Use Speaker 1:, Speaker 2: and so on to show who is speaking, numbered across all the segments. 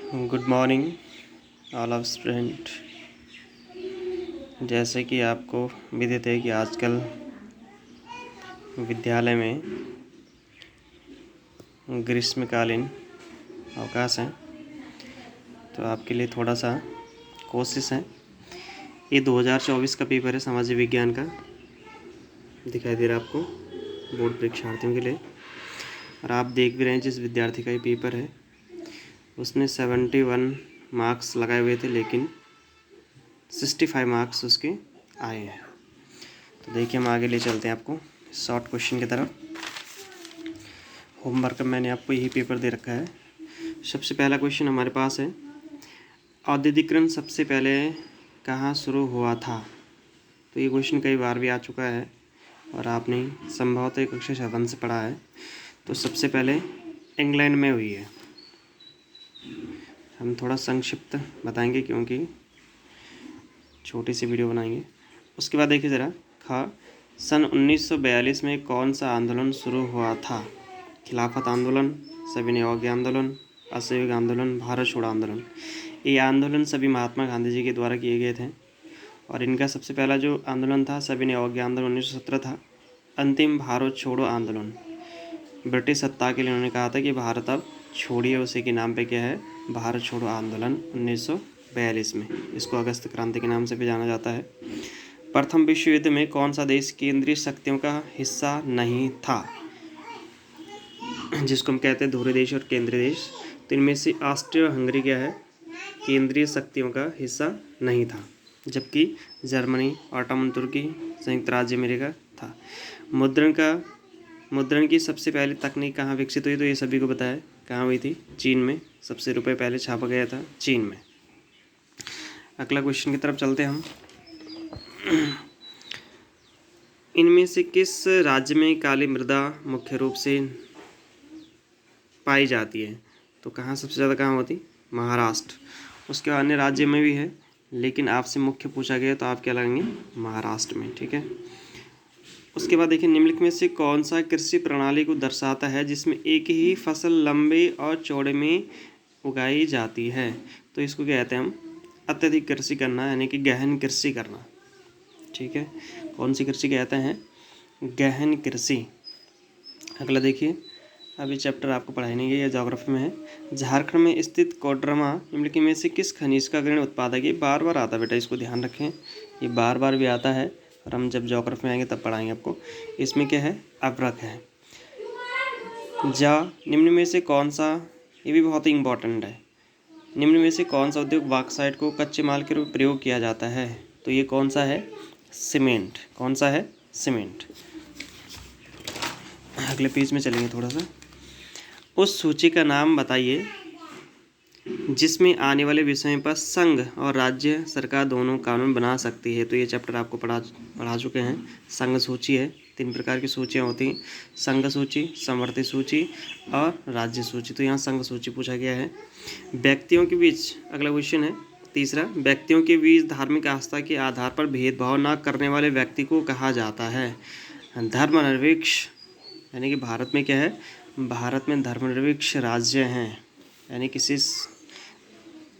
Speaker 1: Good morning all of student. जैसे कि आपको विदित है कि आजकल विद्यालय में ग्रीष्मकालीन अवकाश है, तो आपके लिए थोड़ा सा कोशिश है। ये 2024 का पेपर है सामाजिक विज्ञान का, दिखाई दे रहा है आपको, बोर्ड परीक्षार्थियों के लिए। और आप देख भी रहे हैं जिस विद्यार्थी का ये पेपर है उसने 71 मार्क्स लगाए हुए थे, लेकिन 65 मार्क्स उसके आए हैं। तो देखिए हम आगे ले चलते हैं आपको शॉर्ट क्वेश्चन की तरफ। होमवर्क में मैंने आपको यही पेपर दे रखा है। सबसे पहला क्वेश्चन हमारे पास है, औद्योगिकरण सबसे पहले कहाँ शुरू हुआ था। तो ये क्वेश्चन कई बार भी आ चुका है और आपने संभवतः कक्षा 7 से पढ़ा है। तो सबसे पहले इंग्लैंड में हुई है। हम थोड़ा संक्षिप्त बताएंगे क्योंकि छोटी सी वीडियो बनाएंगे। उसके बाद देखिए ज़रा, सन 1942 में कौन सा आंदोलन शुरू हुआ था। खिलाफत आंदोलन, सविनय अवज्ञा आंदोलन, असहयोग आंदोलन, भारत छोड़ो आंदोलन। ये आंदोलन सभी महात्मा गांधी जी के द्वारा किए गए थे और इनका सबसे पहला जो आंदोलन था सविनय अवज्ञा आंदोलन 1917 था। अंतिम भारत छोड़ो आंदोलन ब्रिटिश सत्ता के लिए उन्होंने कहा था कि भारत अब छोड़िए, उसी के नाम पे क्या है, भारत छोड़ो आंदोलन 1942 में। इसको अगस्त क्रांति के नाम से भी जाना जाता है। प्रथम विश्व युद्ध में कौन सा देश केंद्रीय शक्तियों का हिस्सा नहीं था, जिसको हम कहते हैं ध्रुवीय देश और केंद्रीय देश। तो इनमें से ऑस्ट्रिया हंगरी क्या है, केंद्रीय शक्तियों का हिस्सा नहीं था, जबकि जर्मनी, ऑटोमन तुर्की, संयुक्त राज्य अमेरिका था। मुद्रण की सबसे पहली तकनीक कहाँ विकसित हुई, तो ये सभी को बताया कहाँ हुई थी, चीन में। सबसे रुपये पहले छापा गया था चीन में। अगला क्वेश्चन की तरफ चलते हैं हम। इनमें से किस राज्य में काली मृदा मुख्य रूप से पाई जाती है। तो कहाँ सबसे ज़्यादा कहाँ होती, महाराष्ट्र। उसके बाद अन्य राज्य में भी है, लेकिन आपसे मुख्य पूछा गया तो आप क्या लगाएंगे, महाराष्ट्र में। ठीक है। उसके बाद देखिए, निम्नलिखित में से कौन सा कृषि प्रणाली को दर्शाता है जिसमें एक ही फसल लंबे और चौड़े में उगाई जाती है। तो इसको क्या कहते हैं हम, अत्यधिक कृषि करना, यानी कि गहन कृषि करना। ठीक है, कौन सी कृषि कहते हैं, गहन कृषि। अगला देखिए, अभी चैप्टर आपको पढ़ाई नहीं गई है, ज्योग्राफी में है। झारखंड में स्थित कोडरमा निम्नलिखित में से किस खनिज का अग्रणी उत्पादक है। ये बार बार आता है बेटा, इसको ध्यान रखें, ये बार बार भी आता है और हम जब ज्योग्राफी में आएंगे तब पढ़ाएंगे आपको। इसमें क्या है, अभ्रक है। निम्न में से कौन सा, ये भी बहुत ही इंपॉर्टेंट है, निम्न में से कौन सा उद्योग बॉक्साइट को कच्चे माल के रूप में प्रयोग किया जाता है। तो ये कौन सा है, सीमेंट। कौन सा है, सीमेंट। अगले पेज में चलेंगे थोड़ा सा। उस सूची का नाम बताइए जिसमें आने वाले विषयों पर संघ और राज्य सरकार दोनों कानून बना सकती है। तो ये चैप्टर आपको पढ़ा चुके हैं। संघ सूची है, 3 प्रकार की सूचियाँ होती हैं, संघ सूची, समवर्ती सूची और राज्य सूची। तो यहाँ संघ सूची पूछा गया है। व्यक्तियों के बीच, अगला क्वेश्चन है तीसरा, व्यक्तियों के बीच धार्मिक आस्था के आधार पर भेदभाव न करने वाले व्यक्ति को कहा जाता है धर्मनिरपेक्ष। यानी कि भारत में क्या है, भारत में धर्मनिरपेक्ष राज्य हैं, यानी किसी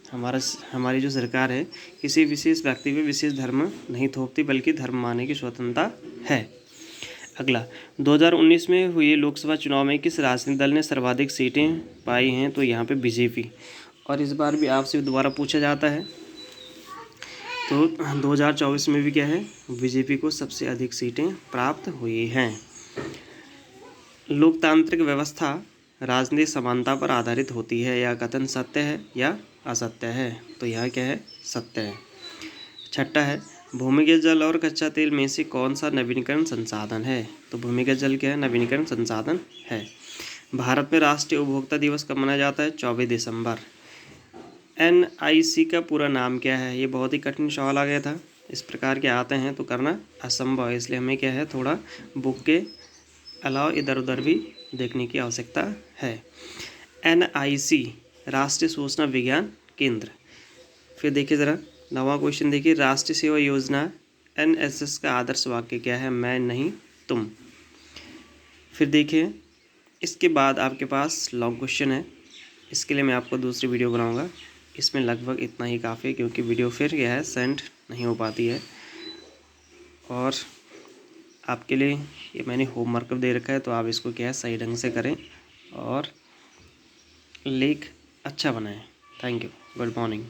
Speaker 1: हमारी जो सरकार है किसी विशेष व्यक्ति पे विशेष धर्म नहीं थोपती, बल्कि धर्म मानने की स्वतंत्रता है। अगला, 2019 में हुए लोकसभा चुनाव में किस राजनीतिक दल ने सर्वाधिक सीटें पाई हैं। तो यहाँ पे बीजेपी। और इस बार भी आपसे दोबारा पूछा जाता है, तो 2024 में भी क्या है, बीजेपी को सबसे अधिक सीटें प्राप्त हुई हैं। लोकतांत्रिक व्यवस्था राजनीतिक समानता पर आधारित होती है, यह कथन सत्य है या असत्य है। तो यह क्या है, सत्य है। छठा है, भूमिगत जल और कच्चा तेल में से कौन सा नवीनीकरण संसाधन है। तो भूमिगत जल क्या है, नवीनीकरण संसाधन है। भारत में राष्ट्रीय उपभोक्ता दिवस कब मनाया जाता है, 24 दिसंबर। NIC का पूरा नाम क्या है, ये बहुत ही कठिन सवाल आ गया था। इस प्रकार के आते हैं तो करना असंभव है, इसलिए हमें क्या है, थोड़ा बुक के अलावा इधर उधर भी देखने की आवश्यकता है। NIC राष्ट्रीय सूचना विज्ञान केंद्र। फिर देखिए ज़रा 9वां क्वेश्चन देखिए, राष्ट्रीय सेवा योजना NSS का आदर्श वाक्य क्या है, मैं नहीं तुम। फिर देखिए इसके बाद आपके पास लॉन्ग क्वेश्चन है, इसके लिए मैं आपको दूसरी वीडियो बनाऊंगा। इसमें लगभग इतना ही काफ़ी है, क्योंकि वीडियो फिर यह है सेंड नहीं हो पाती है। और आपके लिए ये मैंने होमवर्क दे रखा है, तो आप इसको क्या है सही ढंग से करें और लेख अच्छा बनाएं। Thank you. Good morning.